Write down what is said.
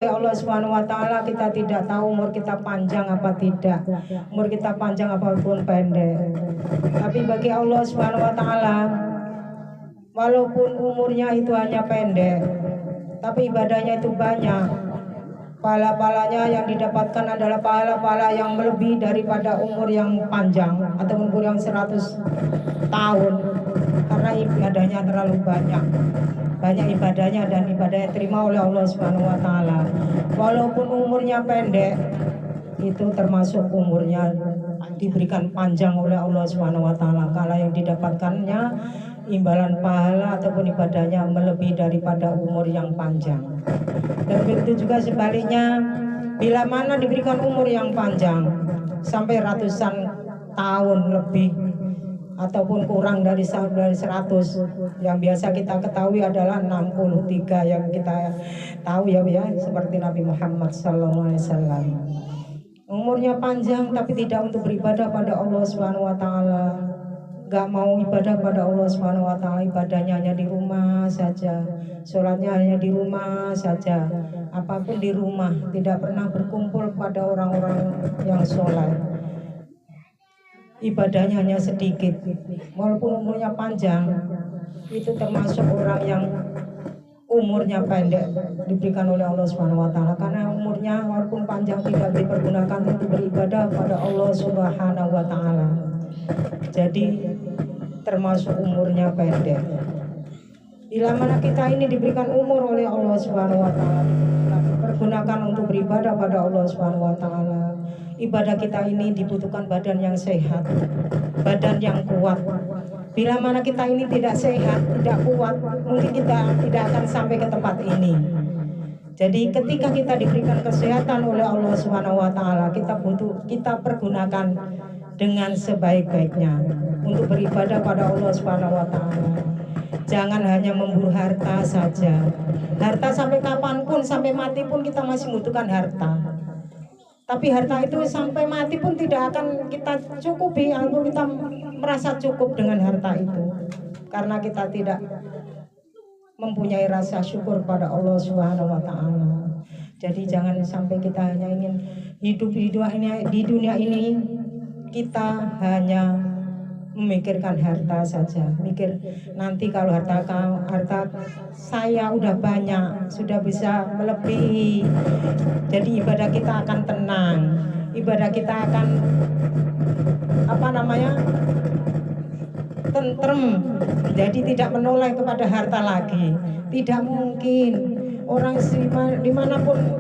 Ya Allah Subhanahu wa taala, kita tidak tahu umur kita panjang apa tidak, umur kita panjang apapun pendek. Tapi bagi Allah Subhanahu wa taala, walaupun umurnya itu hanya pendek, tapi ibadahnya itu banyak. Pahala-pahalanya yang didapatkan adalah pahala-pahala yang melebihi daripada umur yang panjang atau umur yang 100 tahun, karena ibadahnya terlalu banyak ibadahnya, dan ibadahnya terima oleh Allah Subhanahu wa taala. Walaupun umurnya pendek, itu termasuk umurnya diberikan panjang oleh Allah Subhanahu wa taala, kalau yang didapatkannya imbalan pahala ataupun ibadahnya melebihi daripada umur yang panjang. Dan begitu juga sebaliknya, bila mana diberikan umur yang panjang sampai ratusan tahun lebih ataupun kurang dari 100, yang biasa kita ketahui adalah 63 yang kita tahu ya, seperti Nabi Muhammad SAW. Umurnya panjang tapi tidak untuk beribadah pada Allah Subhanahu wa taala. Gak mau ibadah pada Allah Subhanahu wa taala, ibadahnya hanya di rumah saja, sholatnya hanya di rumah saja, apapun di rumah, tidak pernah berkumpul pada orang-orang yang sholat. Ibadahnya hanya sedikit, walaupun umurnya panjang, itu termasuk orang yang umurnya pendek diberikan oleh Allah Subhanahu wa taala, karena umurnya walaupun panjang tidak dipergunakan untuk beribadah pada Allah Subhanahu wa taala. Jadi termasuk umurnya pendek. Bila mana kita ini diberikan umur oleh Allah Subhanahu wa taala, pergunakan untuk beribadah pada Allah Subhanahu wa taala. Ibadah kita ini dibutuhkan badan yang sehat, badan yang kuat. Bila mana kita ini tidak sehat, tidak kuat, mungkin kita tidak akan sampai ke tempat ini. Jadi ketika kita diberikan kesehatan oleh Allah Subhanahu wa taala, kita pergunakan dengan sebaik-baiknya untuk beribadah pada Allah Subhanahu wa taala. Jangan hanya memburu harta saja. Harta sampai kapanpun, sampai mati pun kita masih membutuhkan harta. Tapi harta itu sampai mati pun tidak akan kita cukupi, atau kita merasa cukup dengan harta itu, karena kita tidak mempunyai rasa syukur pada Allah Subhanahu wa taala. Jadi jangan sampai kita hanya ingin hidup di dunia ini kita hanya memikirkan harta saja, mikir nanti kalau harta saya udah banyak, sudah bisa melebihi, jadi ibadah kita akan tenang, ibadah kita akan tentrem, jadi tidak menoleh kepada harta lagi. Tidak mungkin orang dimanapun